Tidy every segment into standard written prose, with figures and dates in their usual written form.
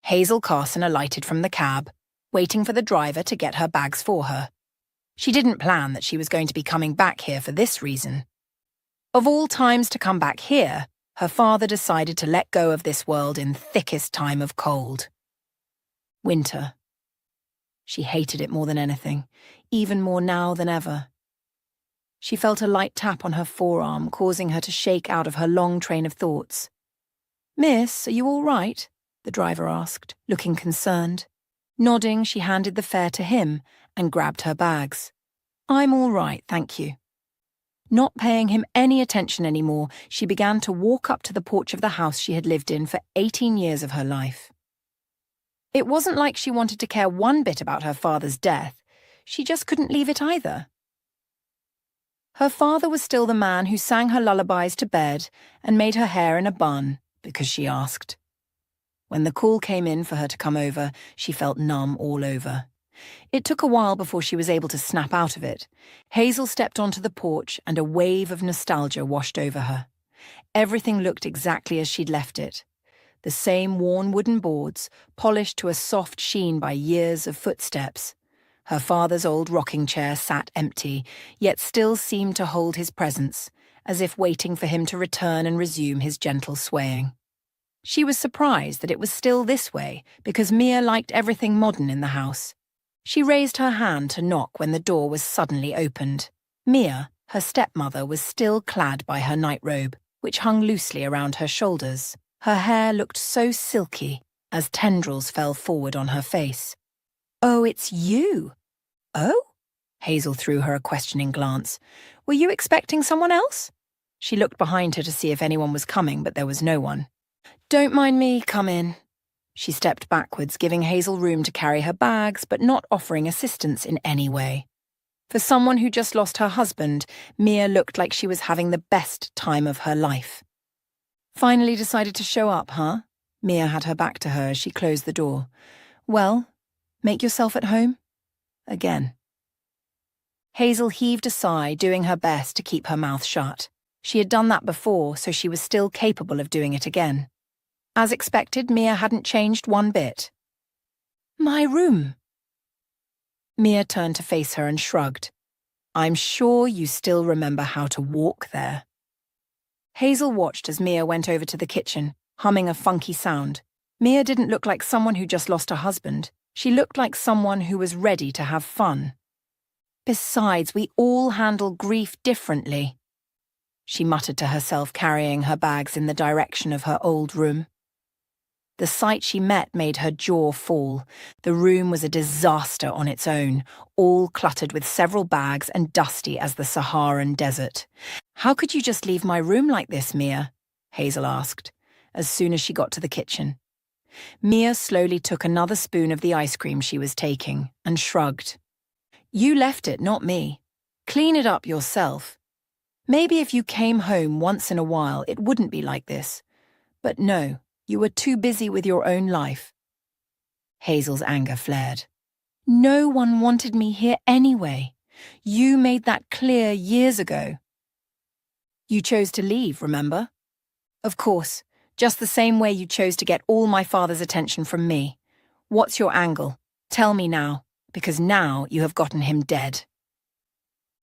Hazel Carson alighted from the cab, waiting for the driver to get her bags for her. She didn't plan that she was going to be coming back here for this reason. Of all times to come back here, her father decided to let go of this world in thickest time of cold. Winter. She hated it more than anything, even more now than ever. She felt a light tap on her forearm, causing her to shake out of her long train of thoughts. "Miss, are you all right?" the driver asked, looking concerned. Nodding, she handed the fare to him and grabbed her bags. "I'm all right, thank you." Not paying him any attention anymore, she began to walk up to the porch of the house she had lived in for 18 years of her life. It wasn't like she wanted to care one bit about her father's death. She just couldn't leave it either. Her father was still the man who sang her lullabies to bed and made her hair in a bun, because she asked. When the call came in for her to come over, she felt numb all over. It took a while before she was able to snap out of it. Hazel stepped onto the porch and a wave of nostalgia washed over her. Everything looked exactly as she'd left it. The same worn wooden boards, polished to a soft sheen by years of footsteps. Her father's old rocking chair sat empty, yet still seemed to hold his presence, as if waiting for him to return and resume his gentle swaying. She was surprised that it was still this way, because Mia liked everything modern in the house. She raised her hand to knock when the door was suddenly opened. Mia, her stepmother, was still clad by her nightrobe, which hung loosely around her shoulders. Her hair looked so silky, as tendrils fell forward on her face. "Oh, it's you." "Oh?" Hazel threw her a questioning glance. "Were you expecting someone else?" She looked behind her to see if anyone was coming, but there was no one. "Don't mind me, come in." She stepped backwards, giving Hazel room to carry her bags, but not offering assistance in any way. For someone who just lost her husband, Mia looked like she was having the best time of her life. "Finally decided to show up, huh?" Mia had her back to her as she closed the door. "Well, make yourself at home?" Again. Hazel heaved a sigh, doing her best to keep her mouth shut. She had done that before, so she was still capable of doing it again. As expected, Mia hadn't changed one bit. "My room." Mia turned to face her and shrugged. "I'm sure you still remember how to walk there." Hazel watched as Mia went over to the kitchen, humming a funky sound. Mia didn't look like someone who just lost her husband. She looked like someone who was ready to have fun. "Besides, we all handle grief differently," she muttered to herself, carrying her bags in the direction of her old room. The sight she met made her jaw fall. The room was a disaster on its own, all cluttered with several bags and dusty as the Saharan desert. "How could you just leave my room like this, Mia?" Hazel asked, as soon as she got to the kitchen. Mia slowly took another spoon of the ice cream she was taking and shrugged. "You left it, not me. Clean it up yourself. Maybe if you came home once in a while, it wouldn't be like this. But no. You were too busy with your own life." Hazel's anger flared. "No one wanted me here anyway. You made that clear years ago." "You chose to leave, remember?" "Of course, just the same way you chose to get all my father's attention from me. What's your angle? Tell me now, because now you have gotten him dead."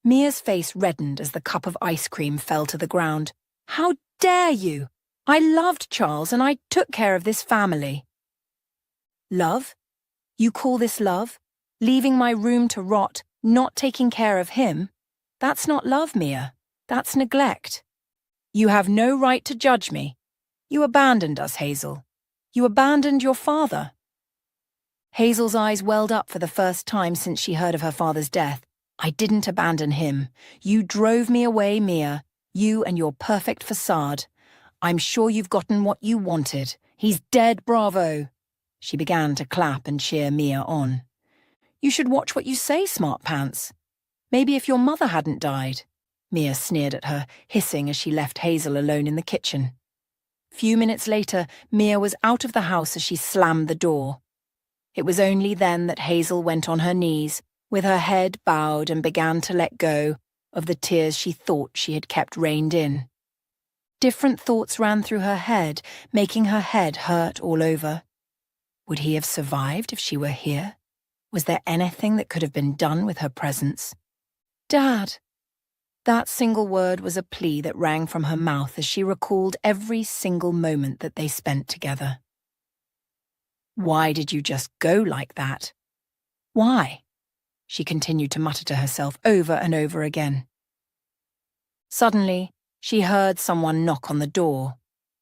Mia's face reddened as the cup of ice cream fell to the ground. "How dare you! I loved Charles and I took care of this family." "Love? You call this love? Leaving my room to rot, not taking care of him? That's not love, Mia. That's neglect. You have no right to judge me. You abandoned us, Hazel. You abandoned your father." Hazel's eyes welled up for the first time since she heard of her father's death. "I didn't abandon him. You drove me away, Mia. You and your perfect facade. I'm sure you've gotten what you wanted. He's dead, bravo." She began to clap and cheer Mia on. "You should watch what you say, smart pants. Maybe if your mother hadn't died." Mia sneered at her, hissing as she left Hazel alone in the kitchen. Few minutes later, Mia was out of the house as she slammed the door. It was only then that Hazel went on her knees, with her head bowed, and began to let go of the tears she thought she had kept reined in. Different thoughts ran through her head, making her head hurt all over. Would he have survived if she were here? Was there anything that could have been done with her presence? Dad! That single word was a plea that rang from her mouth as she recalled every single moment that they spent together. Why did you just go like that? Why? She continued to mutter to herself over and over again. Suddenly, she heard someone knock on the door.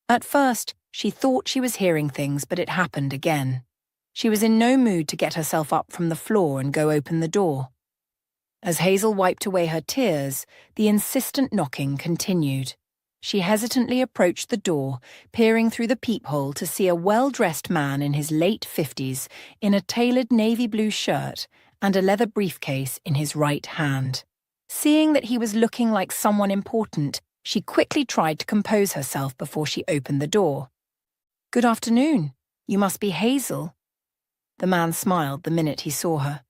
At first, she thought she was hearing things, but it happened again. She was in no mood to get herself up from the floor and go open the door. As Hazel wiped away her tears, the insistent knocking continued. She hesitantly approached the door, peering through the peephole to see a well-dressed man in his late 50s in a tailored navy blue shirt and a leather briefcase in his right hand. Seeing that he was looking like someone important, she quickly tried to compose herself before she opened the door. "Good afternoon. You must be Hazel." The man smiled the minute he saw her.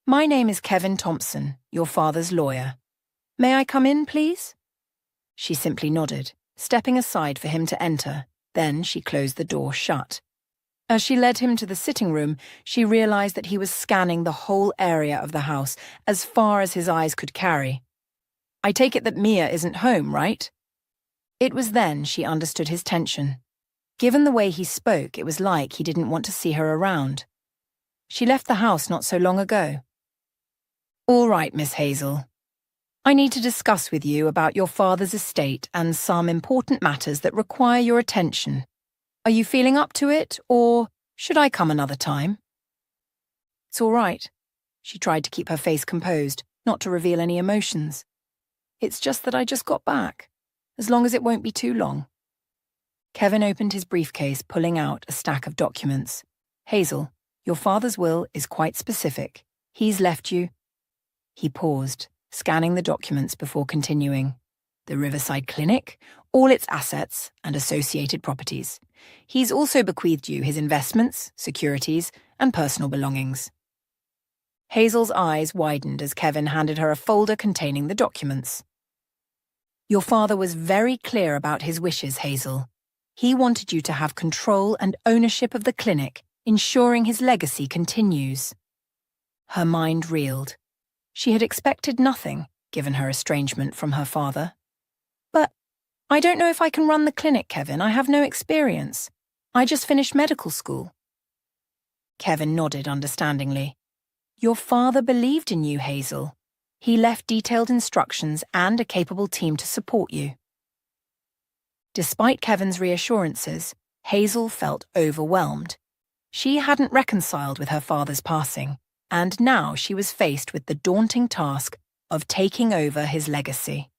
"My name is Kevin Thompson, your father's lawyer. May I come in, please?" She simply nodded, stepping aside for him to enter. Then she closed the door shut. As she led him to the sitting room, she realized that he was scanning the whole area of the house as far as his eyes could carry. "I take it that Mia isn't home, right?" It was then she understood his tension. Given the way he spoke, it was like he didn't want to see her around. "She left the house not so long ago." "All right, Miss Hazel. I need to discuss with you about your father's estate and some important matters that require your attention. Are you feeling up to it, or should I come another time?" "It's all right." She tried to keep her face composed, not to reveal any emotions. "It's just that I just got back. As long as it won't be too long." Kevin opened his briefcase, pulling out a stack of documents. "Hazel, your father's will is quite specific. He's left you—" He paused, scanning the documents before continuing. "The Riverside Clinic, all its assets and associated properties. He's also bequeathed you his investments, securities, and personal belongings." Hazel's eyes widened as Kevin handed her a folder containing the documents. "Your father was very clear about his wishes, Hazel. He wanted you to have control and ownership of the clinic, ensuring his legacy continues." Her mind reeled. She had expected nothing, given her estrangement from her father. "But I don't know if I can run the clinic, Kevin. I have no experience. I just finished medical school." Kevin nodded understandingly. "Your father believed in you, Hazel. He left detailed instructions and a capable team to support you." Despite Kevin's reassurances, Hazel felt overwhelmed. She hadn't reconciled with her father's passing, and now she was faced with the daunting task of taking over his legacy.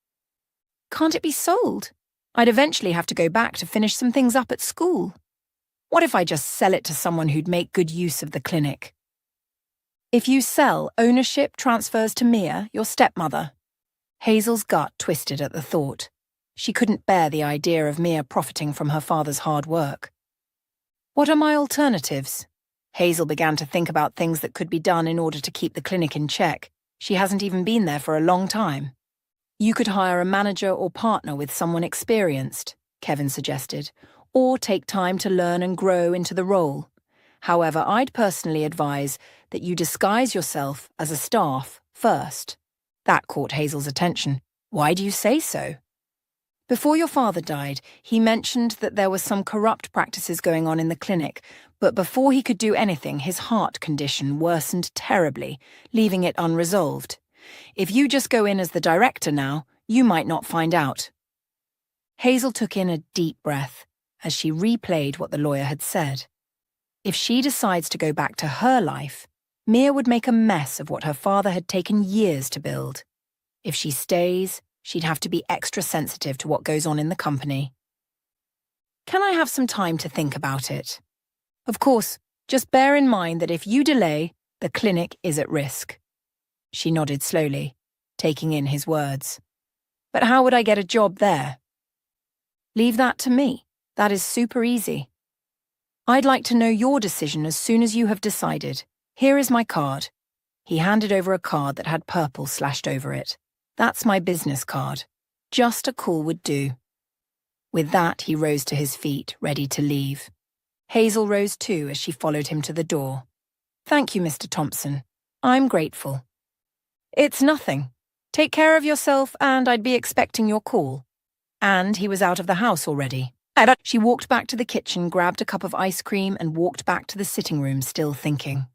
"Can't it be sold? I'd eventually have to go back to finish some things up at school. What if I just sell it to someone who'd make good use of the clinic?" "If you sell, ownership transfers to Mia, your stepmother." Hazel's gut twisted at the thought. She couldn't bear the idea of Mia profiting from her father's hard work. "What are my alternatives?" Hazel began to think about things that could be done in order to keep the clinic in check. She hasn't even been there for a long time. "You could hire a manager or partner with someone experienced," Kevin suggested, "or take time to learn and grow into the role. However, I'd personally advise that you disguise yourself as a staff first." That caught Hazel's attention. "Why do you say so?" "Before your father died, he mentioned that there were some corrupt practices going on in the clinic, but before he could do anything, his heart condition worsened terribly, leaving it unresolved. If you just go in as the director now, you might not find out." Hazel took in a deep breath as she replayed what the lawyer had said. If she decides to go back to her life, Mia would make a mess of what her father had taken years to build. If she stays, she'd have to be extra sensitive to what goes on in the company. "Can I have some time to think about it? Of course, just bear in mind that if you delay, the clinic is at risk." She nodded slowly, taking in his words. "But how would I get a job there?" "Leave that to me. That is super easy. I'd like to know your decision as soon as you have decided. Here is my card." He handed over a card that had purple slashed over it. "That's my business card. Just a call would do." With that, he rose to his feet, ready to leave. Hazel rose too as she followed him to the door. "Thank you, Mr. Thompson. I'm grateful." "It's nothing. Take care of yourself and I'd be expecting your call." And he was out of the house already. She walked back to the kitchen, grabbed a cup of ice cream and walked back to the sitting room still thinking.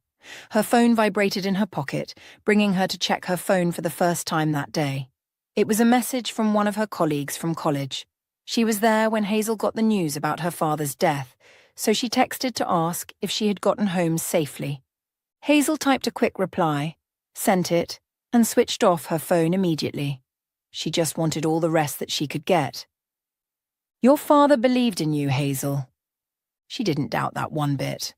Her phone vibrated in her pocket, bringing her to check her phone for the first time that day. It was a message from one of her colleagues from college. She was there when Hazel got the news about her father's death, so she texted to ask if she had gotten home safely. Hazel typed a quick reply, sent it, and switched off her phone immediately. She just wanted all the rest that she could get. "Your father believed in you, Hazel." She didn't doubt that one bit.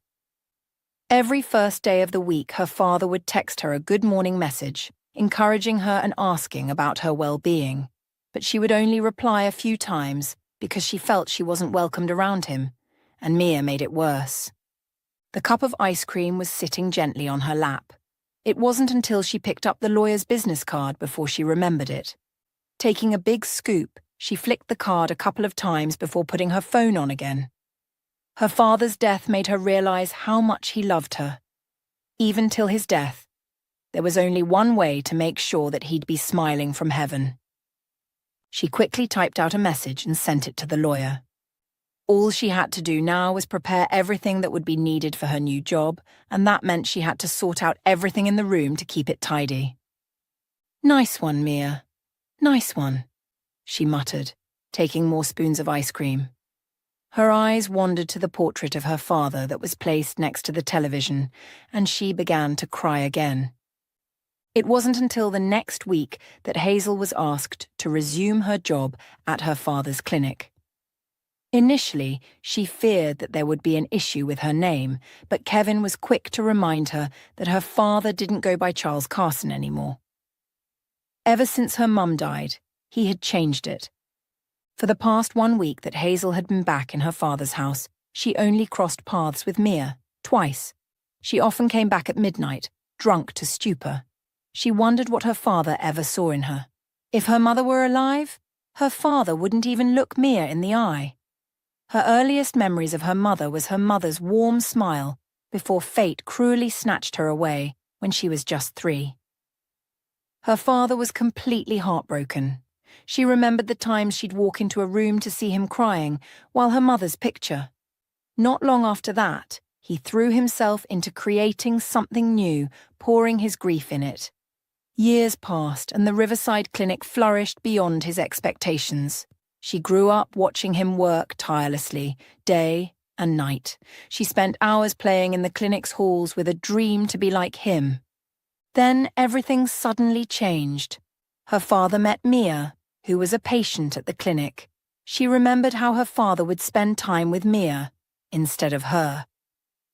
Every first day of the week, her father would text her a good morning message, encouraging her and asking about her well-being. But she would only reply a few times because she felt she wasn't welcomed around him, and Mia made it worse. The cup of ice cream was sitting gently on her lap. It wasn't until she picked up the lawyer's business card before she remembered it. Taking a big scoop, she flicked the card a couple of times before putting her phone on again. Her father's death made her realize how much he loved her. Even till his death, there was only one way to make sure that he'd be smiling from heaven. She quickly typed out a message and sent it to the lawyer. All she had to do now was prepare everything that would be needed for her new job, and that meant she had to sort out everything in the room to keep it tidy. "Nice one, Mia. Nice one," she muttered, taking more spoons of ice cream. Her eyes wandered to the portrait of her father that was placed next to the television, and she began to cry again. It wasn't until the next week that Hazel was asked to resume her job at her father's clinic. Initially, she feared that there would be an issue with her name, but Kevin was quick to remind her that her father didn't go by Charles Carson anymore. Ever since her mum died, he had changed it. For the past 1 week that Hazel had been back in her father's house, she only crossed paths with Mia, twice. She often came back at midnight, drunk to stupor. She wondered what her father ever saw in her. If her mother were alive, her father wouldn't even look Mia in the eye. Her earliest memories of her mother was her mother's warm smile before fate cruelly snatched her away when she was just 3. Her father was completely heartbroken. She remembered the times she'd walk into a room to see him crying, while her mother's picture. Not long after that, he threw himself into creating something new, pouring his grief in it. Years passed, and the Riverside Clinic flourished beyond his expectations. She grew up watching him work tirelessly, day and night. She spent hours playing in the clinic's halls with a dream to be like him. Then everything suddenly changed. Her father met Mia, who was a patient at the clinic. She remembered how her father would spend time with Mia instead of her.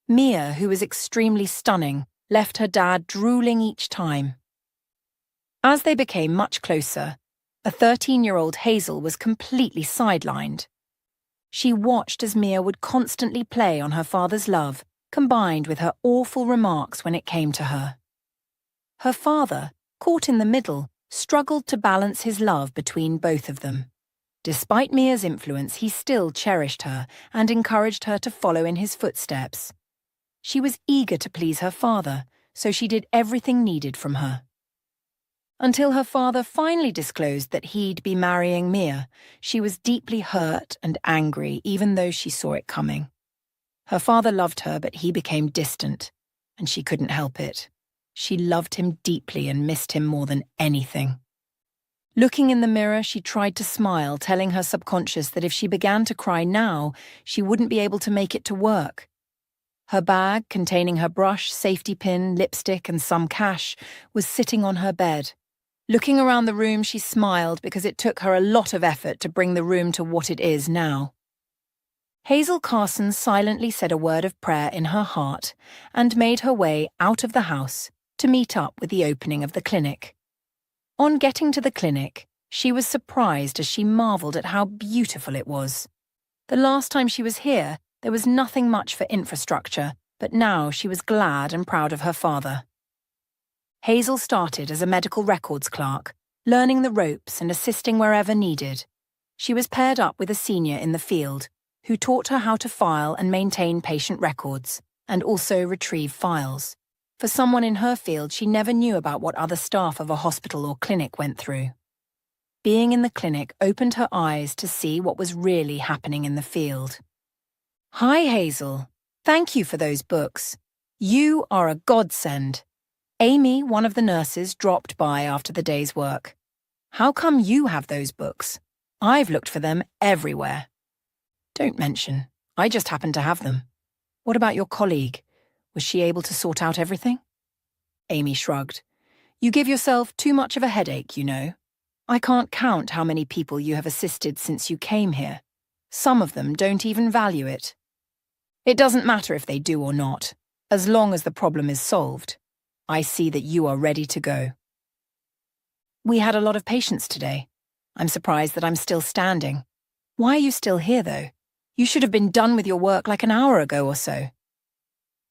Mia, who was extremely stunning, left her dad drooling each time. As they became much closer, a 13-year-old Hazel was completely sidelined. She watched as Mia would constantly play on her father's love, combined with her awful remarks when it came to her. Her father, caught in the middle, struggled to balance his love between both of them. Despite Mia's influence, he still cherished her and encouraged her to follow in his footsteps. She was eager to please her father, so she did everything needed from her. Until her father finally disclosed that he'd be marrying Mia, she was deeply hurt and angry, even though she saw it coming. Her father loved her, but he became distant, and she couldn't help it. She loved him deeply and missed him more than anything. Looking in the mirror, she tried to smile, telling her subconscious that if she began to cry now, she wouldn't be able to make it to work. Her bag, containing her brush, safety pin, lipstick, and some cash, was sitting on her bed. Looking around the room, she smiled because it took her a lot of effort to bring the room to what it is now. Hazel Carson silently said a word of prayer in her heart and made her way out of the house to meet up with the opening of the clinic. On getting to the clinic, she was surprised as she marveled at how beautiful it was. The last time she was here, there was nothing much for infrastructure, but now she was glad and proud of her father. Hazel started as a medical records clerk, learning the ropes and assisting wherever needed. She was paired up with a senior in the field, who taught her how to file and maintain patient records, and also retrieve files. For someone in her field, she never knew about what other staff of a hospital or clinic went through. Being in the clinic opened her eyes to see what was really happening in the field. "Hi, Hazel. Thank you for those books. You are a godsend." Amy, one of the nurses, dropped by after the day's work. "How come you have those books? I've looked for them everywhere." "Don't mention. I just happen to have them. What about your colleague? Was she able to sort out everything?" Amy shrugged. "You give yourself too much of a headache, you know. I can't count how many people you have assisted since you came here. Some of them don't even value it. It doesn't matter if they do or not, as long as the problem is solved. I see that you are ready to go." "We had a lot of patients today. I'm surprised that I'm still standing. Why are you still here, though? You should have been done with your work like an hour ago or so."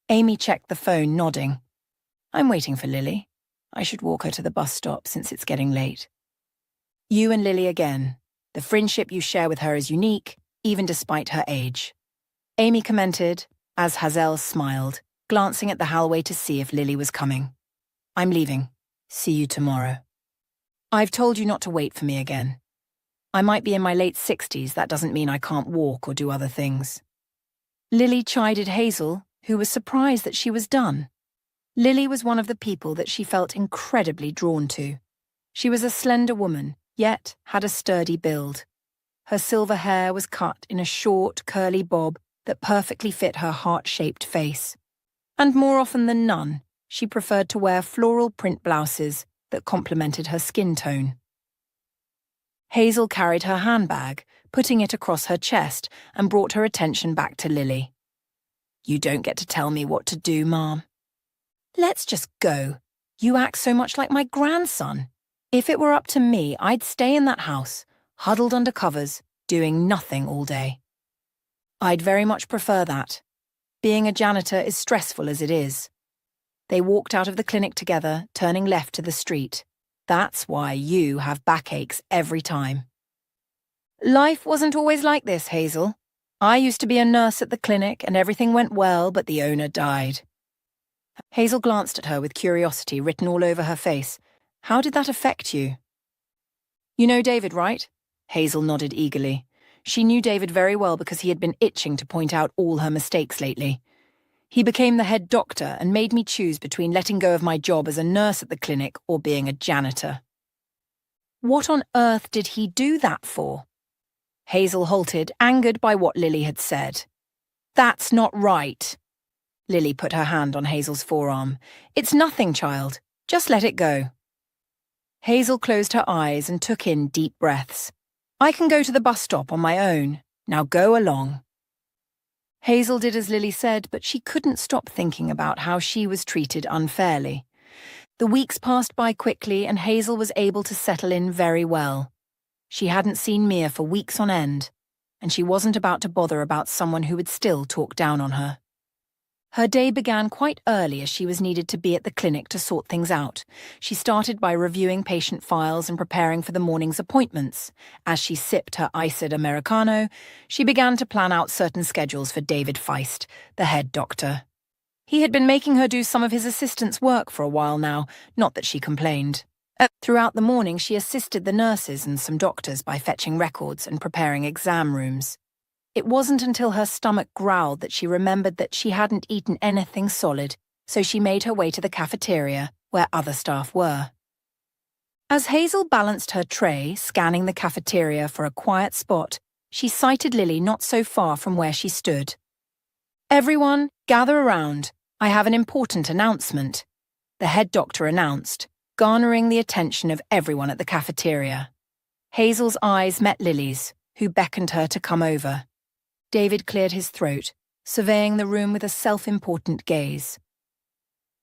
Amy checked the phone, nodding. "I'm waiting for Lily. I should walk her to the bus stop since it's getting late." "You and Lily again. The friendship you share with her is unique, even despite her age," Amy commented, as Hazel smiled, glancing at the hallway to see if Lily was coming. "I'm leaving. See you tomorrow." "I've told you not to wait for me again. I might be in my late 60s, that doesn't mean I can't walk or do other things." Lily chided Hazel, who was surprised that she was done. Lily was one of the people that she felt incredibly drawn to. She was a slender woman, yet had a sturdy build. Her silver hair was cut in a short, curly bob that perfectly fit her heart-shaped face. And more often than none, she preferred to wear floral print blouses that complemented her skin tone. Hazel carried her handbag, putting it across her chest, and brought her attention back to Lily. "You don't get to tell me what to do, Mom." "Let's just go. You act so much like my grandson. If it were up to me, I'd stay in that house, huddled under covers, doing nothing all day." "I'd very much prefer that. Being a janitor is stressful as it is." They walked out of the clinic together, turning left to the street. "That's why you have backaches every time." "Life wasn't always like this, Hazel. I used to be a nurse at the clinic and everything went well, but the owner died." Hazel glanced at her with curiosity written all over her face. "How did that affect you?" "You know David, right?" Hazel nodded eagerly. She knew David very well because he had been itching to point out all her mistakes lately. "He became the head doctor and made me choose between letting go of my job as a nurse at the clinic or being a janitor." "What on earth did he do that for?" Hazel halted, angered by what Lily had said. "That's not right." Lily put her hand on Hazel's forearm. "It's nothing, child. Just let it go." Hazel closed her eyes and took in deep breaths. "I can go to the bus stop on my own. Now go along." Hazel did as Lily said, but she couldn't stop thinking about how she was treated unfairly. The weeks passed by quickly and Hazel was able to settle in very well. She hadn't seen Mia for weeks on end, and she wasn't about to bother about someone who would still talk down on her. Her day began quite early as she was needed to be at the clinic to sort things out. She started by reviewing patient files and preparing for the morning's appointments. As she sipped her iced Americano, she began to plan out certain schedules for David Feist, the head doctor. He had been making her do some of his assistant's work for a while now, not that she complained. Throughout the morning, she assisted the nurses and some doctors by fetching records and preparing exam rooms. It wasn't until her stomach growled that she remembered that she hadn't eaten anything solid, so she made her way to the cafeteria, where other staff were. As Hazel balanced her tray, scanning the cafeteria for a quiet spot, she sighted Lily not so far from where she stood. "Everyone, gather around. I have an important announcement," the head doctor announced, garnering the attention of everyone at the cafeteria. Hazel's eyes met Lily's, who beckoned her to come over. David cleared his throat, surveying the room with a self-important gaze.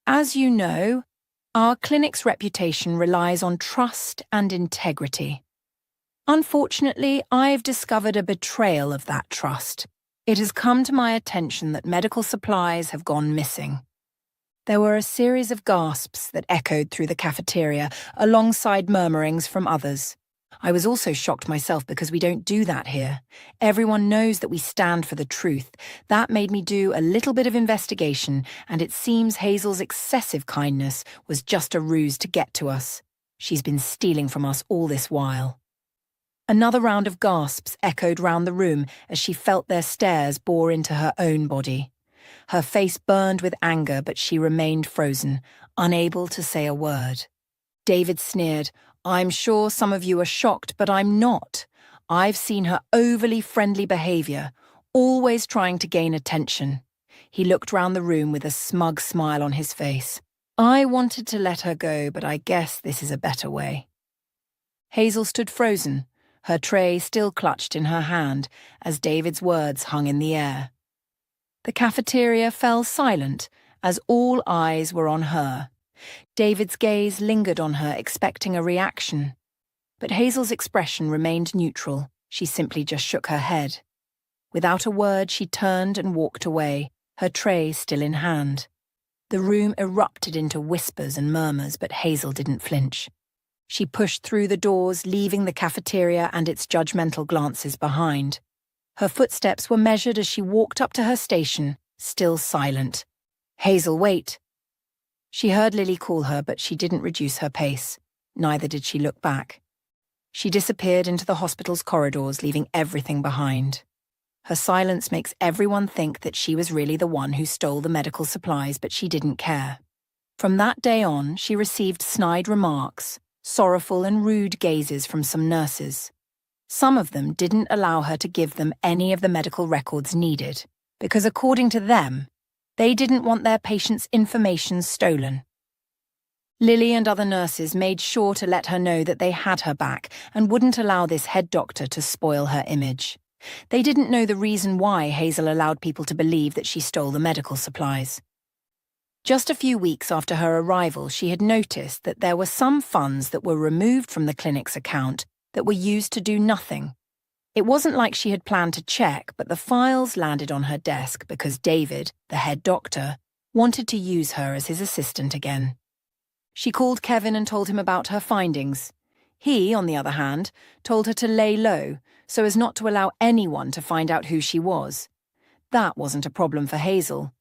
"As you know, our clinic's reputation relies on trust and integrity. Unfortunately, I've discovered a betrayal of that trust. It has come to my attention that medical supplies have gone missing." There were a series of gasps that echoed through the cafeteria, alongside murmurings from others. I was also shocked myself because we don't do that here. Everyone knows that we stand for the truth. That made me do a little bit of investigation, and it seems Hazel's excessive kindness was just a ruse to get to us. She's been stealing from us all this while." Another round of gasps echoed round the room as she felt their stares bore into her own body. Her face burned with anger, but she remained frozen, unable to say a word. David sneered, "I'm sure some of you are shocked, but I'm not. I've seen her overly friendly behaviour, always trying to gain attention." He looked round the room with a smug smile on his face. "I wanted to let her go, but I guess this is a better way." Hazel stood frozen, her tray still clutched in her hand as David's words hung in the air. The cafeteria fell silent as all eyes were on her. David's gaze lingered on her, expecting a reaction. But Hazel's expression remained neutral. She simply just shook her head. Without a word, she turned and walked away, her tray still in hand. The room erupted into whispers and murmurs, but Hazel didn't flinch. She pushed through the doors, leaving the cafeteria and its judgmental glances behind. Her footsteps were measured as she walked up to her station, still silent. "Hazel, wait." She heard Lily call her, but she didn't reduce her pace. Neither did she look back. She disappeared into the hospital's corridors, leaving everything behind. Her silence makes everyone think that she was really the one who stole the medical supplies, but she didn't care. From that day on, she received snide remarks, sorrowful and rude gazes from some nurses. Some of them didn't allow her to give them any of the medical records needed, because according to them, they didn't want their patients' information stolen. Lily and other nurses made sure to let her know that they had her back and wouldn't allow this head doctor to spoil her image. They didn't know the reason why Hazel allowed people to believe that she stole the medical supplies. Just a few weeks after her arrival, she had noticed that there were some funds that were removed from the clinic's account that were used to do nothing. It wasn't like she had planned to check, but the files landed on her desk because David, the head doctor, wanted to use her as his assistant again. She called Kevin and told him about her findings. He, on the other hand, told her to lay low so as not to allow anyone to find out who she was. That wasn't a problem for Hazel.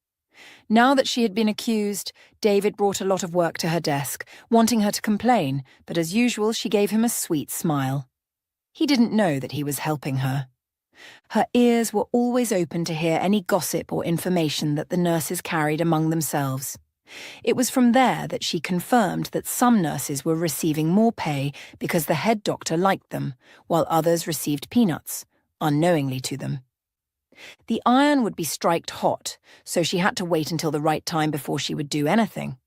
Now that she had been accused, David brought a lot of work to her desk, wanting her to complain, but as usual she gave him a sweet smile. He didn't know that he was helping her. Her ears were always open to hear any gossip or information that the nurses carried among themselves. It was from there that she confirmed that some nurses were receiving more pay because the head doctor liked them, while others received peanuts, unknowingly to them. The iron would be striked hot, so she had to wait until the right time before she would do anything.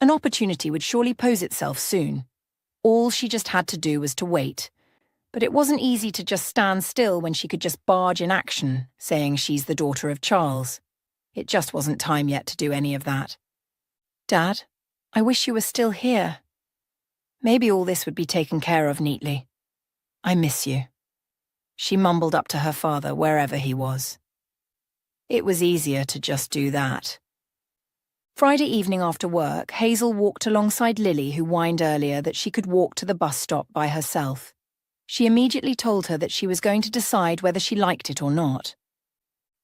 An opportunity would surely pose itself soon. All she just had to do was to wait. But it wasn't easy to just stand still when she could just barge in action, saying she's the daughter of Charles. It just wasn't time yet to do any of that. "Dad, I wish you were still here. Maybe all this would be taken care of neatly. I miss you," she mumbled up to her father wherever he was. It was easier to just do that. Friday evening after work, Hazel walked alongside Lily, who whined earlier that she could walk to the bus stop by herself. She immediately told her that she was going to decide whether she liked it or not.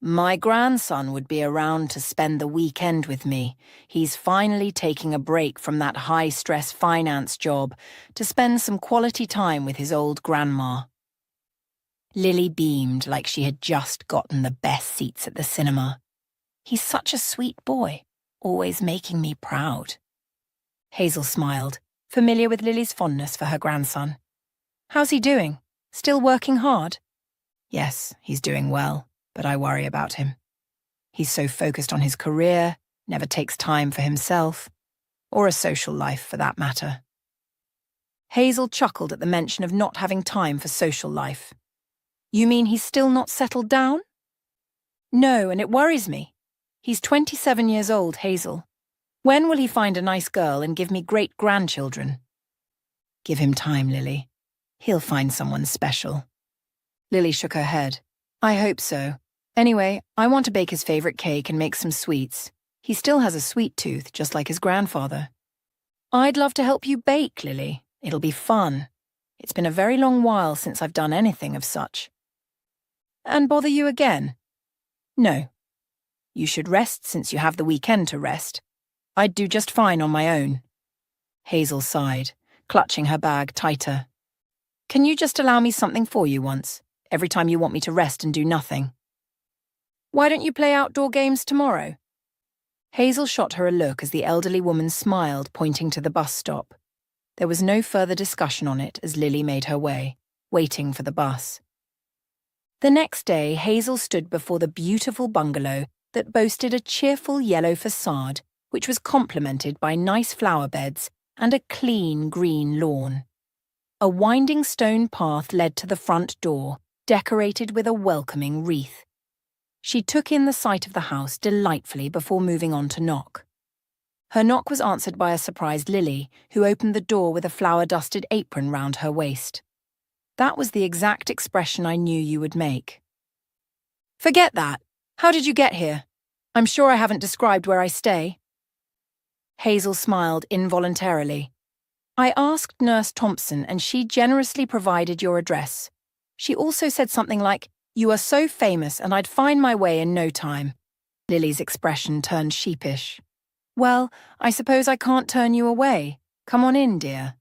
"My grandson would be around to spend the weekend with me. He's finally taking a break from that high-stress finance job to spend some quality time with his old grandma." Lily beamed like she had just gotten the best seats at the cinema. "He's such a sweet boy, always making me proud." Hazel smiled, familiar with Lily's fondness for her grandson. "How's he doing? Still working hard?" "Yes, he's doing well, but I worry about him. He's so focused on his career, never takes time for himself, or a social life for that matter." Hazel chuckled at the mention of not having time for social life. "You mean he's still not settled down?" "No, and it worries me. He's 27 years old, Hazel. When will he find a nice girl and give me great-grandchildren?" "Give him time, Lily. He'll find someone special." Lily shook her head. "I hope so. Anyway, I want to bake his favorite cake and make some sweets. He still has a sweet tooth, just like his grandfather." "I'd love to help you bake, Lily. It'll be fun. It's been a very long while since I've done anything of such. And bother you again? No. You should rest since you have the weekend to rest. I'd do just fine on my own. Hazel sighed, clutching her bag tighter. Can you just allow me something for you once, every time you want me to rest and do nothing? Why don't you play outdoor games tomorrow? Hazel shot her a look as the elderly woman smiled, pointing to the bus stop. There was no further discussion on it as Lily made her way, waiting for the bus. The next day, Hazel stood before the beautiful bungalow that boasted a cheerful yellow facade, which was complemented by nice flower beds and a clean green lawn. A winding stone path led to the front door, decorated with a welcoming wreath. She took in the sight of the house delightfully before moving on to knock. Her knock was answered by a surprised Lily, who opened the door with a flower-dusted apron round her waist. That was the exact expression I knew you would make. Forget that. How did you get here? I'm sure I haven't described where I stay. Hazel smiled involuntarily. I asked Nurse Thompson and she generously provided your address. She also said something like, "You are so famous and I'd find my way in no time." Lily's expression turned sheepish. Well, I suppose I can't turn you away. Come on in, dear.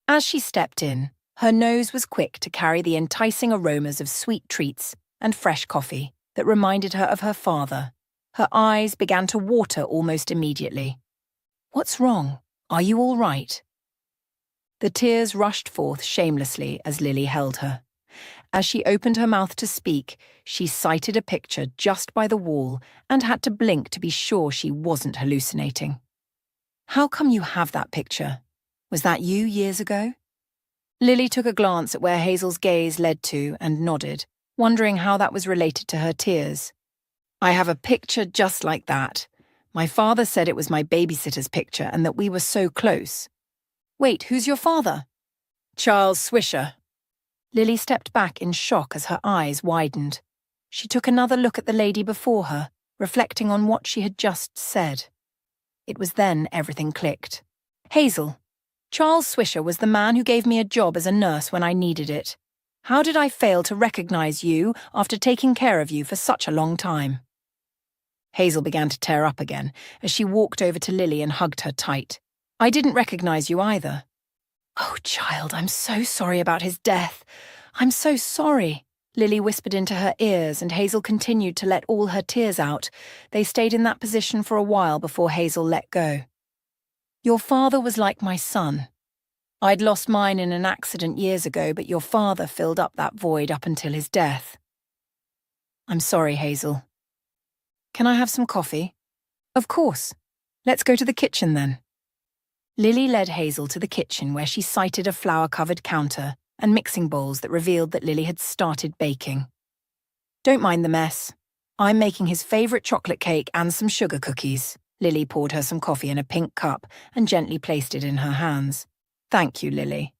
As she stepped in, her nose was quick to carry the enticing aromas of sweet treats and fresh coffee that reminded her of her father. Her eyes began to water almost immediately. What's wrong? Are you all right? The tears rushed forth shamelessly as Lily held her. As she opened her mouth to speak, she sighted a picture just by the wall and had to blink to be sure she wasn't hallucinating. How come you have that picture? Was that you years ago? Lily took a glance at where Hazel's gaze led to and nodded, wondering how that was related to her tears. I have a picture just like that. My father said it was my babysitter's picture and that we were so close. Wait, who's your father? Charles Swisher. Lily stepped back in shock as her eyes widened. She took another look at the lady before her, reflecting on what she had just said. It was then everything clicked. Hazel, Charles Swisher was the man who gave me a job as a nurse when I needed it. How did I fail to recognize you after taking care of you for such a long time? Hazel began to tear up again as she walked over to Lily and hugged her tight. I didn't recognize you either. Oh, child, I'm so sorry about his death. I'm so sorry. Lily whispered into her ears and Hazel continued to let all her tears out. They stayed in that position for a while before Hazel let go. Your father was like my son. I'd lost mine in an accident years ago, but your father filled up that void up until his death. I'm sorry, Hazel. Can I have some coffee? Of course. Let's go to the kitchen then. Lily led Hazel to the kitchen where she sighted a flour-covered counter and mixing bowls that revealed that Lily had started baking. Don't mind the mess. I'm making his favourite chocolate cake and some sugar cookies. Lily poured her some coffee in a pink cup and gently placed it in her hands. Thank you, Lily.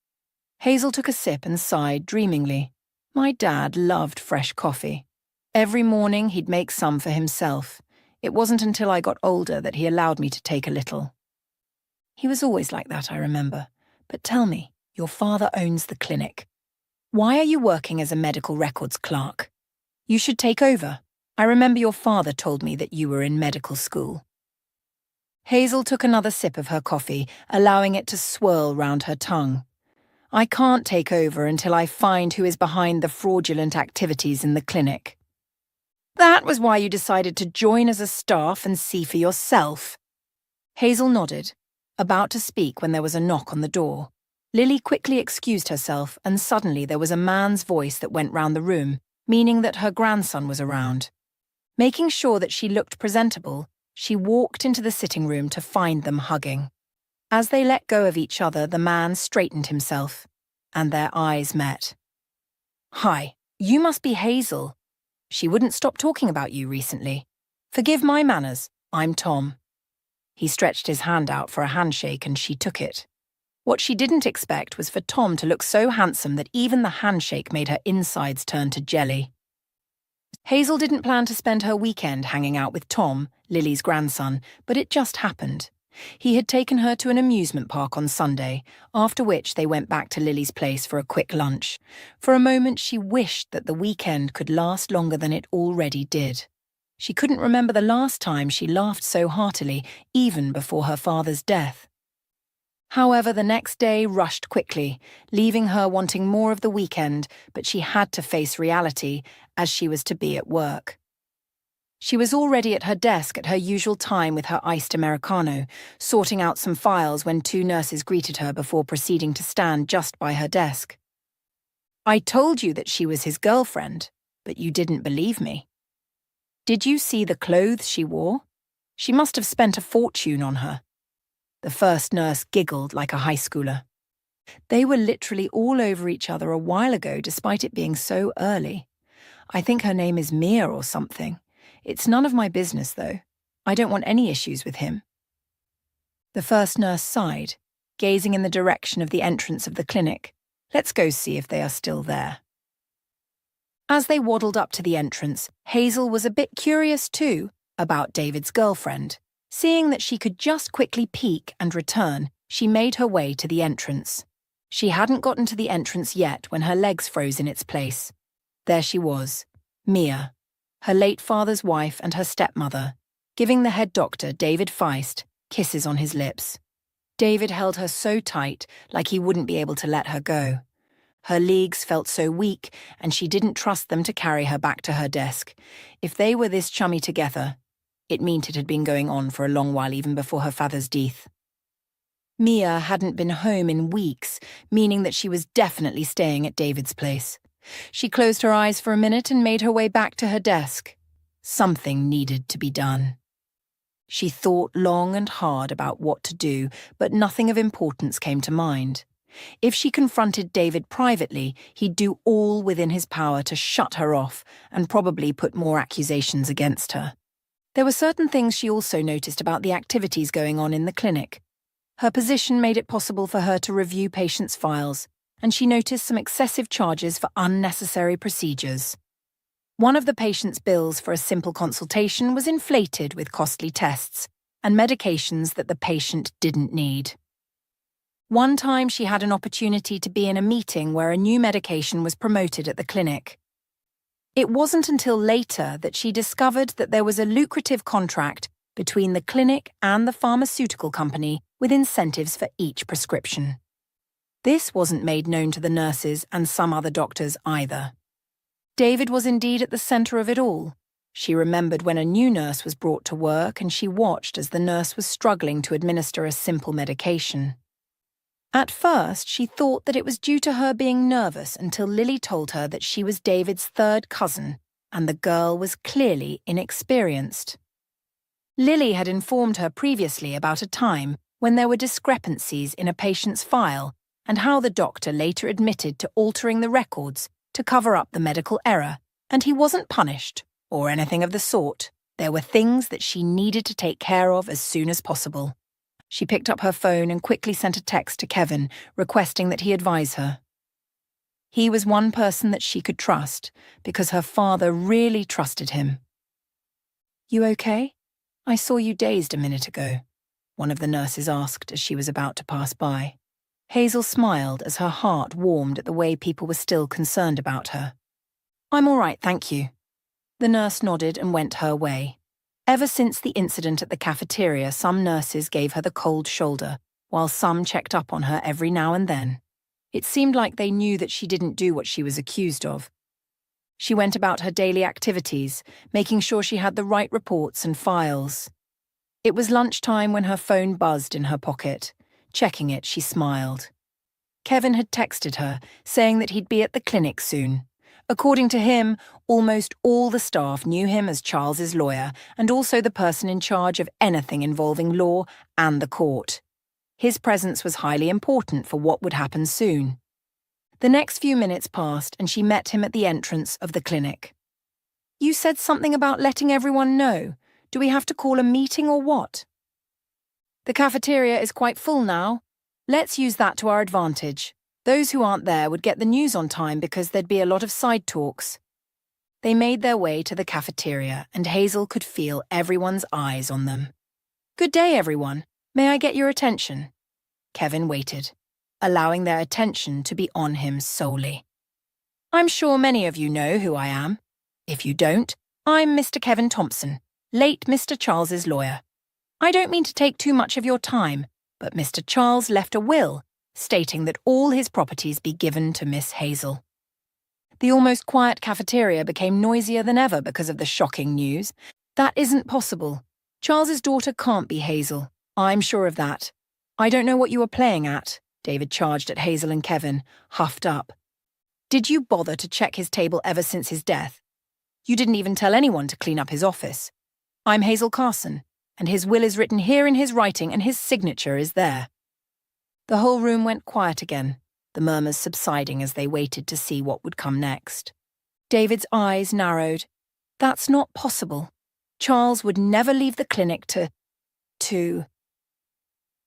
Hazel took a sip and sighed dreamingly. My dad loved fresh coffee. Every morning he'd make some for himself. It wasn't until I got older that he allowed me to take a little. He was always like that, I remember. But tell me, your father owns the clinic. Why are you working as a medical records clerk? You should take over. I remember your father told me that you were in medical school. Hazel took another sip of her coffee, allowing it to swirl round her tongue. I can't take over until I find who is behind the fraudulent activities in the clinic. That was why you decided to join as a staff and see for yourself. Hazel nodded, about to speak when there was a knock on the door. Lily quickly excused herself and suddenly there was a man's voice that went round the room, meaning that her grandson was around. Making sure that she looked presentable, she walked into the sitting room to find them hugging. As they let go of each other, the man straightened himself, and their eyes met. Hi, you must be Hazel. She wouldn't stop talking about you recently. Forgive my manners, I'm Tom. He stretched his hand out for a handshake and she took it. What she didn't expect was for Tom to look so handsome that even the handshake made her insides turn to jelly. Hazel didn't plan to spend her weekend hanging out with Tom, Lily's grandson, but it just happened. He had taken her to an amusement park on Sunday, after which they went back to Lily's place for a quick lunch. For a moment she wished that the weekend could last longer than it already did. She couldn't remember the last time she laughed so heartily, even before her father's death. However, the next day rushed quickly, leaving her wanting more of the weekend, but she had to face reality, as she was to be at work. She was already at her desk at her usual time with her iced Americano, sorting out some files when two nurses greeted her before proceeding to stand just by her desk. "I told you that she was his girlfriend, but you didn't believe me. Did you see the clothes she wore? She must have spent a fortune on her." The first nurse giggled like a high schooler. "They were literally all over each other a while ago despite it being so early. I think her name is Mia or something. It's none of my business, though. I don't want any issues with him." The first nurse sighed, gazing in the direction of the entrance of the clinic. "Let's go see if they are still there." As they waddled up to the entrance, Hazel was a bit curious too about David's girlfriend. Seeing that she could just quickly peek and return, she made her way to the entrance. She hadn't gotten to the entrance yet when her legs froze in its place. There she was, Mia, her late father's wife and her stepmother, giving the head doctor, David Feist, kisses on his lips. David held her so tight, like he wouldn't be able to let her go. Her legs felt so weak, and she didn't trust them to carry her back to her desk. If they were this chummy together, it meant it had been going on for a long while even before her father's death. Mia hadn't been home in weeks, meaning that she was definitely staying at David's place. She closed her eyes for a minute and made her way back to her desk. Something needed to be done. She thought long and hard about what to do, but nothing of importance came to mind. If she confronted David privately, he'd do all within his power to shut her off and probably put more accusations against her. There were certain things she also noticed about the activities going on in the clinic. Her position made it possible for her to review patients' files, and she noticed some excessive charges for unnecessary procedures. One of the patient's bills for a simple consultation was inflated with costly tests and medications that the patient didn't need. One time she had an opportunity to be in a meeting where a new medication was promoted at the clinic. It wasn't until later that she discovered that there was a lucrative contract between the clinic and the pharmaceutical company with incentives for each prescription. This wasn't made known to the nurses and some other doctors either. David was indeed at the centre of it all. She remembered when a new nurse was brought to work and she watched as the nurse was struggling to administer a simple medication. At first, she thought that it was due to her being nervous until Lily told her that she was David's third cousin and the girl was clearly inexperienced. Lily had informed her previously about a time when there were discrepancies in a patient's file and how the doctor later admitted to altering the records to cover up the medical error, and he wasn't punished or anything of the sort. There were things that she needed to take care of as soon as possible. She picked up her phone and quickly sent a text to Kevin, requesting that he advise her. He was one person that she could trust, because her father really trusted him. "You okay? I saw you dazed a minute ago," one of the nurses asked as she was about to pass by. Hazel smiled as her heart warmed at the way people were still concerned about her. "I'm all right, thank you." The nurse nodded and went her way. Ever since the incident at the cafeteria, some nurses gave her the cold shoulder, while some checked up on her every now and then. It seemed like they knew that she didn't do what she was accused of. She went about her daily activities, making sure she had the right reports and files. It was lunchtime when her phone buzzed in her pocket. Checking it, she smiled. Kevin had texted her, saying that he'd be at the clinic soon. According to him, almost all the staff knew him as Charles's lawyer and also the person in charge of anything involving law and the court. His presence was highly important for what would happen soon. The next few minutes passed and she met him at the entrance of the clinic. "You said something about letting everyone know. Do we have to call a meeting or what?" "The cafeteria is quite full now. Let's use that to our advantage. Those who aren't there would get the news on time because there'd be a lot of side talks." They made their way to the cafeteria and Hazel could feel everyone's eyes on them. "Good day, everyone. May I get your attention? Kevin waited, allowing their attention to be on him solely. I'm sure many of you know who I am. If you don't, I'm Mr. Kevin Thompson, late Mr. Charles's lawyer. I don't mean to take too much of your time, but Mr. Charles left a will stating that all his properties be given to Miss Hazel. The almost quiet cafeteria became noisier than ever because of the shocking news. That isn't possible. Charles's daughter can't be Hazel. I'm sure of that. I don't know what you were playing at, David charged at Hazel and Kevin, huffed up. Did you bother to check his table ever since his death? You didn't even tell anyone to clean up his office. I'm Hazel Carson, and his will is written here in his writing and his signature is there. The whole room went quiet again, the murmurs subsiding as they waited to see what would come next. David's eyes narrowed. That's not possible. Charles would never leave the clinic to...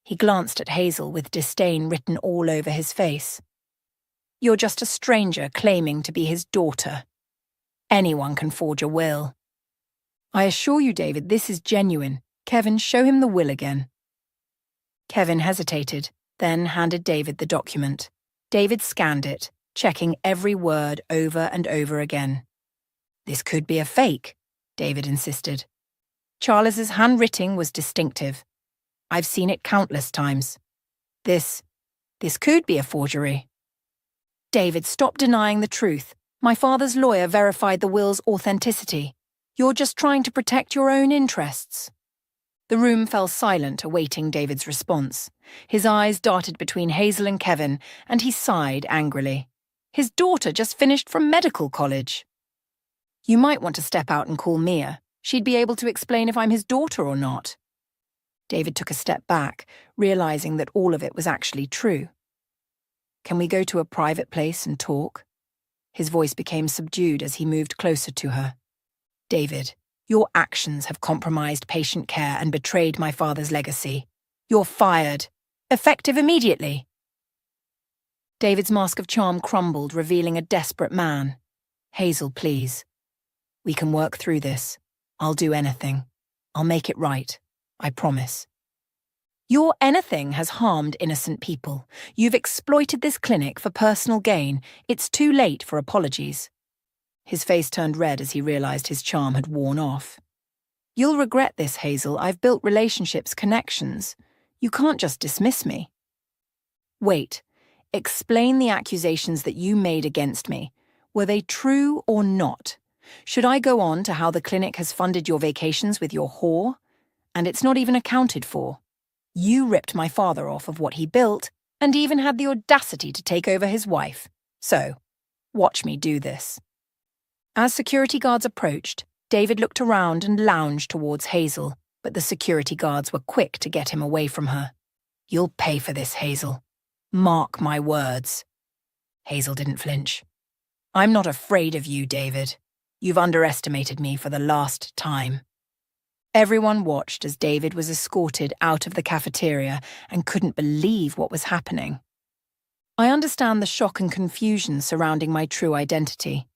He glanced at Hazel with disdain written all over his face. You're just a stranger claiming to be his daughter. Anyone can forge a will. I assure you, David, this is genuine. Kevin, show him the will again. Kevin hesitated, then handed David the document. David scanned it, checking every word over and over again. This could be a fake, David insisted. Charles's handwriting was distinctive. I've seen it countless times. This could be a forgery. David, stop denying the truth. My father's lawyer verified the will's authenticity. You're just trying to protect your own interests. The room fell silent, awaiting David's response. His eyes darted between Hazel and Kevin, and he sighed angrily. His daughter just finished from medical college. You might want to step out and call Mia. She'd be able to explain if I'm his daughter or not. David took a step back, realizing that all of it was actually true. Can we go to a private place and talk? His voice became subdued as he moved closer to her. David, your actions have compromised patient care and betrayed my father's legacy. You're fired. Effective immediately. David's mask of charm crumbled, revealing a desperate man. Hazel, please. We can work through this. I'll do anything. I'll make it right. I promise. Your anything has harmed innocent people. You've exploited this clinic for personal gain. It's too late for apologies. His face turned red as he realized his charm had worn off. You'll regret this, Hazel. I've built relationships, connections. You can't just dismiss me. Wait. Explain the accusations that you made against me. Were they true or not? Should I go on to how the clinic has funded your vacations with your whore? And it's not even accounted for. You ripped my father off of what he built and even had the audacity to take over his wife. So, watch me do this. As security guards approached, David looked around and lounged towards Hazel, but the security guards were quick to get him away from her. You'll pay for this, Hazel. Mark my words. Hazel didn't flinch. I'm not afraid of you, David. You've underestimated me for the last time. Everyone watched as David was escorted out of the cafeteria and couldn't believe what was happening. I understand the shock and confusion surrounding my true identity.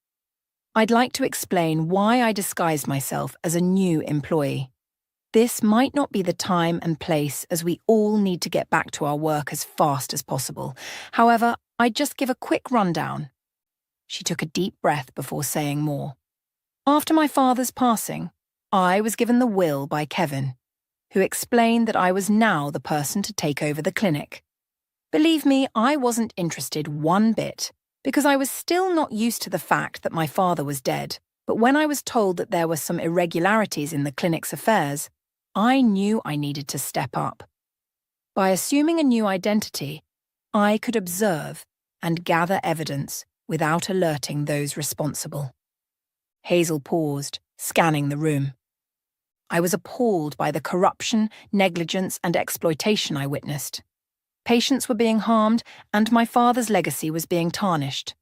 I'd like to explain why I disguised myself as a new employee. This might not be the time and place, as we all need to get back to our work as fast as possible. However, I'd just give a quick rundown. She took a deep breath before saying more. After my father's passing, I was given the will by Kevin, who explained that I was now the person to take over the clinic. Believe me, I wasn't interested one bit, because I was still not used to the fact that my father was dead. But when I was told that there were some irregularities in the clinic's affairs, I knew I needed to step up. By assuming a new identity, I could observe and gather evidence without alerting those responsible. Hazel paused, scanning the room. I was appalled by the corruption, negligence, and exploitation I witnessed. Patients were being harmed, and my father's legacy was being tarnished.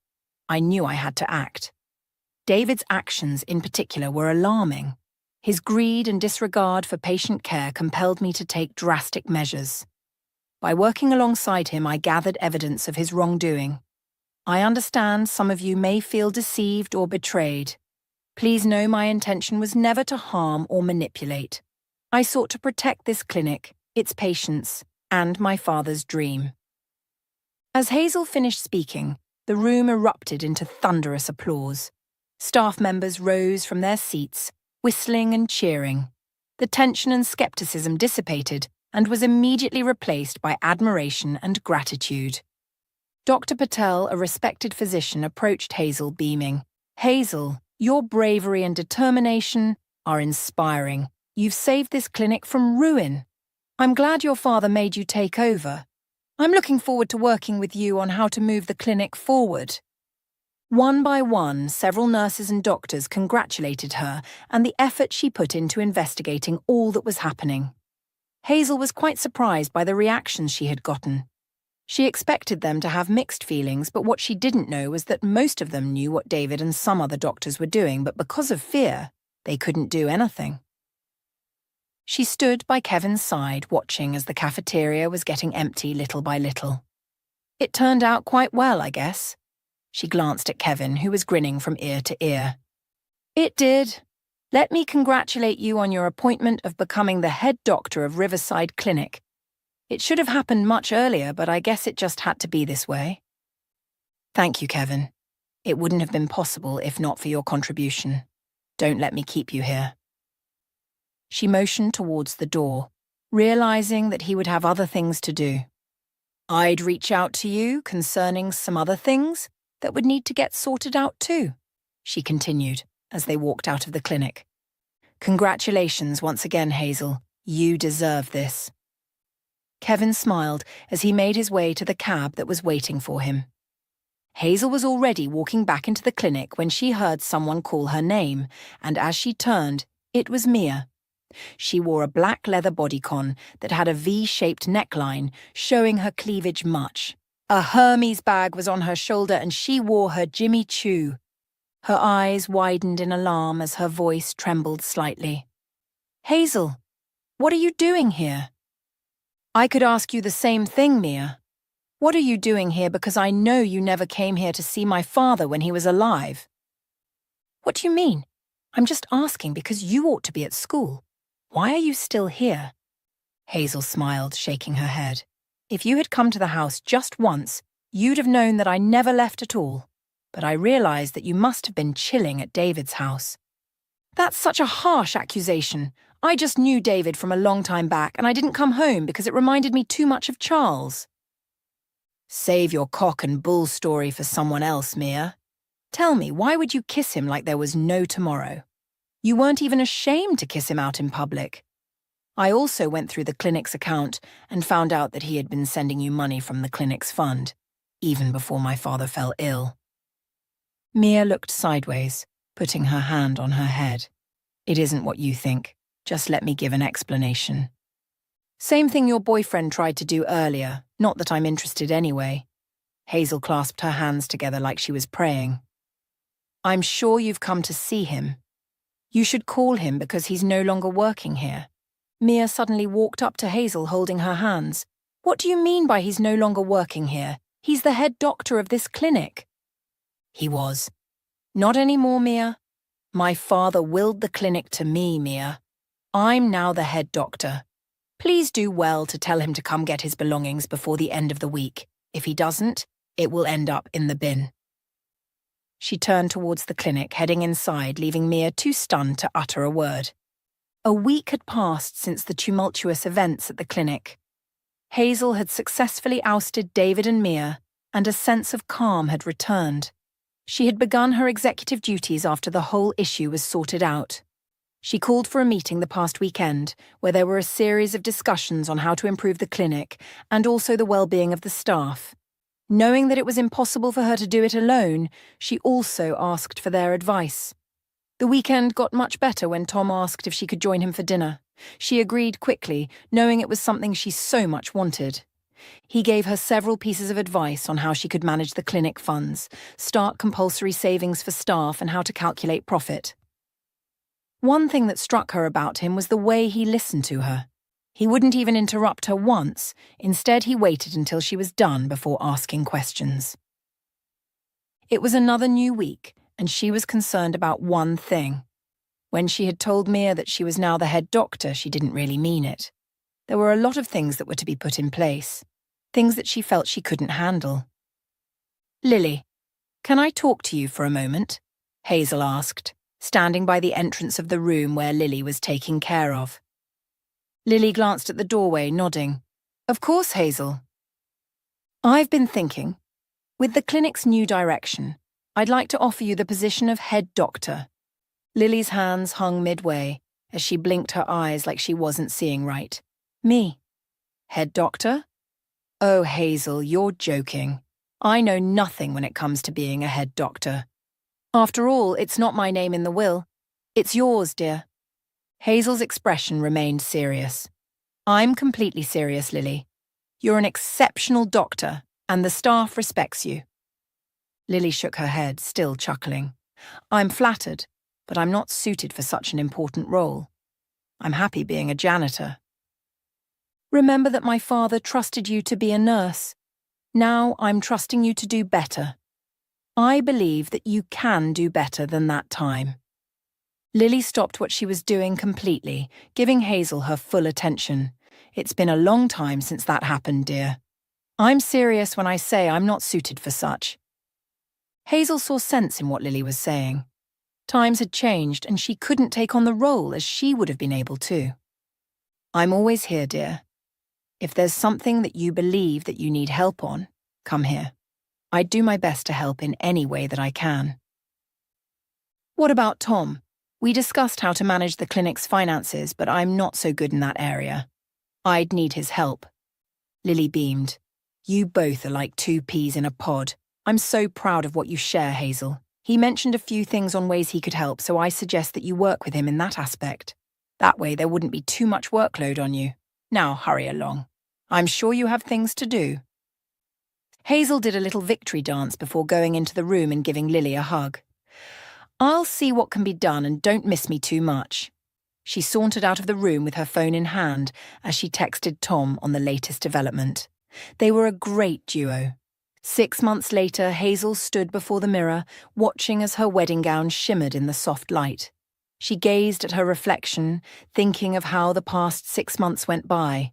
I knew I had to act. David's actions in particular were alarming. His greed and disregard for patient care compelled me to take drastic measures. By working alongside him, I gathered evidence of his wrongdoing. I understand some of you may feel deceived or betrayed. Please know my intention was never to harm or manipulate. I sought to protect this clinic its patience, and my father's dream." As Hazel finished speaking, the room erupted into thunderous applause. Staff members rose from their seats, whistling and cheering. The tension and skepticism dissipated and was immediately replaced by admiration and gratitude. Dr. Patel, a respected physician, approached Hazel beaming. "Hazel, your bravery and determination are inspiring. You've saved this clinic from ruin. I'm glad your father made you take over. I'm looking forward to working with you on how to move the clinic forward." One by one, several nurses and doctors congratulated her and the effort she put into investigating all that was happening. Hazel was quite surprised by the reactions she had gotten. She expected them to have mixed feelings, but what she didn't know was that most of them knew what David and some other doctors were doing, but because of fear, they couldn't do anything. She stood by Kevin's side, watching as the cafeteria was getting empty little by little. "It turned out quite well, I guess." She glanced at Kevin, who was grinning from ear to ear. "It did. Let me congratulate you on your appointment of becoming the head doctor of Riverside Clinic. It should have happened much earlier, but I guess it just had to be this way." "Thank you, Kevin. It wouldn't have been possible if not for your contribution. Don't let me keep you here." She motioned towards the door, realizing that he would have other things to do. "I'd reach out to you concerning some other things that would need to get sorted out too," she continued as they walked out of the clinic. "Congratulations once again, Hazel. You deserve this." Kevin smiled as he made his way to the cab that was waiting for him. Hazel was already walking back into the clinic when she heard someone call her name, and as she turned, it was Mia. She wore a black leather bodycon that had a V-shaped neckline, showing her cleavage much. A Hermes bag was on her shoulder and she wore her Jimmy Choo. Her eyes widened in alarm as her voice trembled slightly. "Hazel, what are you doing here?" "I could ask you the same thing, Mia. What are you doing here, because I know you never came here to see my father when he was alive?" "What do you mean? I'm just asking because you ought to be at school. Why are you still here?" Hazel smiled, shaking her head. "If you had come to the house just once, you'd have known that I never left at all. But I realized that you must have been chilling at David's house." "That's such a harsh accusation. I just knew David from a long time back, and I didn't come home because it reminded me too much of Charles." "Save your cock and bull story for someone else, Mia. Tell me, why would you kiss him like there was no tomorrow? You weren't even ashamed to kiss him out in public. I also went through the clinic's account and found out that he had been sending you money from the clinic's fund, even before my father fell ill." Mia looked sideways, putting her hand on her head. "It isn't what you think. Just let me give an explanation." "Same thing your boyfriend tried to do earlier, not that I'm interested anyway." Hazel clasped her hands together like she was praying. "I'm sure you've come to see him. You should call him because he's no longer working here." Mia suddenly walked up to Hazel, holding her hands. "What do you mean by he's no longer working here? He's the head doctor of this clinic." "He was. Not anymore, Mia. My father willed the clinic to me, Mia. I'm now the head doctor. Please do well to tell him to come get his belongings before the end of the week. If he doesn't, it will end up in the bin." She turned towards the clinic, heading inside, leaving Mia too stunned to utter a word. A week had passed since the tumultuous events at the clinic. Hazel had successfully ousted David and Mia, and a sense of calm had returned. She had begun her executive duties after the whole issue was sorted out. She called for a meeting the past weekend, where there were a series of discussions on how to improve the clinic and also the well-being of the staff. Knowing that it was impossible for her to do it alone, she also asked for their advice. The weekend got much better when Tom asked if she could join him for dinner. She agreed quickly, knowing it was something she so much wanted. He gave her several pieces of advice on how she could manage the clinic funds, start compulsory savings for staff, and how to calculate profit. One thing that struck her about him was the way he listened to her. He wouldn't even interrupt her once. Instead, he waited until she was done before asking questions. It was another new week, and she was concerned about one thing. When she had told Mia that she was now the head doctor, she didn't really mean it. There were a lot of things that were to be put in place, things that she felt she couldn't handle. "Lily, can I talk to you for a moment?" Hazel asked, standing by the entrance of the room where Lily was taken care of. Lily glanced at the doorway, nodding. "Of course, Hazel." "I've been thinking. With the clinic's new direction, I'd like to offer you the position of head doctor." Lily's hands hung midway as she blinked her eyes like she wasn't seeing right. "Me? Head doctor? Oh, Hazel, you're joking. I know nothing when it comes to being a head doctor. After all, it's not my name in the will. It's yours, dear." Hazel's expression remained serious. "I'm completely serious, Lily. You're an exceptional doctor, and the staff respects you." Lily shook her head, still chuckling. "I'm flattered, but I'm not suited for such an important role. I'm happy being a janitor." "Remember that my father trusted you to be a nurse. Now I'm trusting you to do better. I believe that you can do better than that time." Lily stopped what she was doing completely, giving Hazel her full attention. "It's been a long time since that happened, dear. I'm serious when I say I'm not suited for such." Hazel saw sense in what Lily was saying. Times had changed, and she couldn't take on the role as she would have been able to. "I'm always here, dear. If there's something that you believe that you need help on, come here. I'd do my best to help in any way that I can." "What about Tom? We discussed how to manage the clinic's finances, but I'm not so good in that area. I'd need his help." Lily beamed. "You both are like two peas in a pod. I'm so proud of what you share, Hazel. He mentioned a few things on ways he could help, so I suggest that you work with him in that aspect. That way there wouldn't be too much workload on you. Now hurry along. I'm sure you have things to do." Hazel did a little victory dance before going into the room and giving Lily a hug. "I'll see what can be done and don't miss me too much." She sauntered out of the room with her phone in hand as she texted Tom on the latest development. They were a great duo. 6 months later, Hazel stood before the mirror, watching as her wedding gown shimmered in the soft light. She gazed at her reflection, thinking of how the past 6 months went by.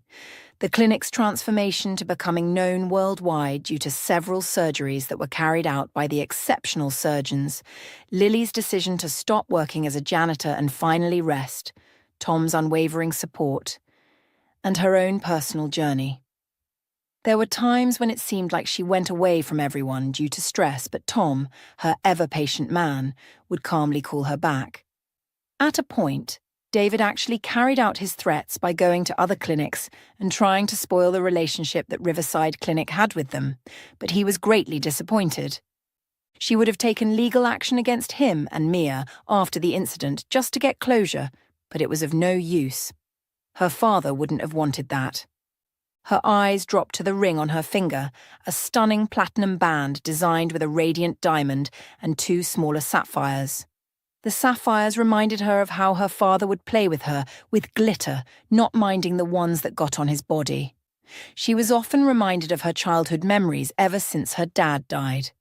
The clinic's transformation to becoming known worldwide due to several surgeries that were carried out by the exceptional surgeons, Lily's decision to stop working as a janitor and finally rest, Tom's unwavering support, and her own personal journey. There were times when it seemed like she went away from everyone due to stress, but Tom, her ever-patient man, would calmly call her back. At a point, David actually carried out his threats by going to other clinics and trying to spoil the relationship that Riverside Clinic had with them, but he was greatly disappointed. She would have taken legal action against him and Mia after the incident just to get closure, but it was of no use. Her father wouldn't have wanted that. Her eyes dropped to the ring on her finger, a stunning platinum band designed with a radiant diamond and 2 smaller sapphires. The sapphires reminded her of how her father would play with her, with glitter, not minding the ones that got on his body. She was often reminded of her childhood memories ever since her dad died.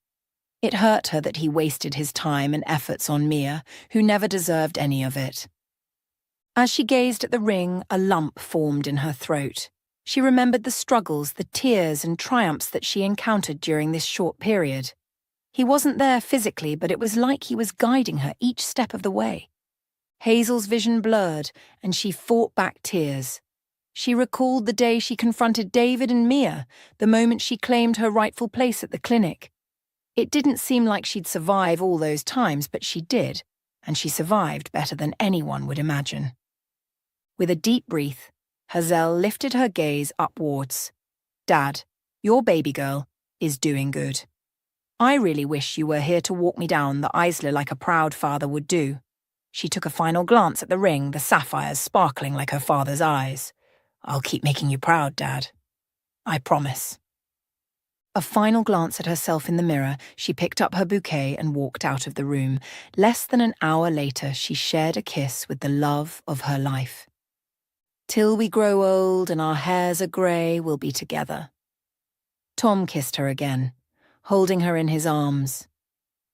It hurt her that he wasted his time and efforts on Mia, who never deserved any of it. As she gazed at the ring, a lump formed in her throat. She remembered the struggles, the tears and triumphs that she encountered during this short period. He wasn't there physically, but it was like he was guiding her each step of the way. Hazel's vision blurred, and she fought back tears. She recalled the day she confronted David and Mia, the moment she claimed her rightful place at the clinic. It didn't seem like she'd survive all those times, but she did, and she survived better than anyone would imagine. With a deep breath, Hazel lifted her gaze upwards. "Dad, your baby girl is doing good. I really wish you were here to walk me down the Isla like a proud father would do." She took a final glance at the ring, the sapphires sparkling like her father's eyes. "I'll keep making you proud, Dad. I promise." A final glance at herself in the mirror, she picked up her bouquet and walked out of the room. Less than an hour later, she shared a kiss with the love of her life. "Till we grow old and our hairs are grey, we'll be together." Tom kissed her again, holding her in his arms.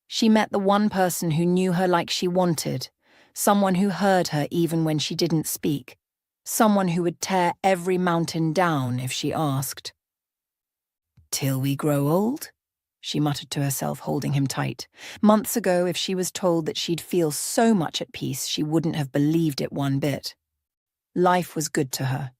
She met the one person who knew her like she wanted, someone who heard her even when she didn't speak, Someone who would tear every mountain down if she asked. "Till we grow old?" she muttered to herself, holding him tight. Months ago, if she was told that she'd feel so much at peace, she wouldn't have believed it one bit. Life was good to her.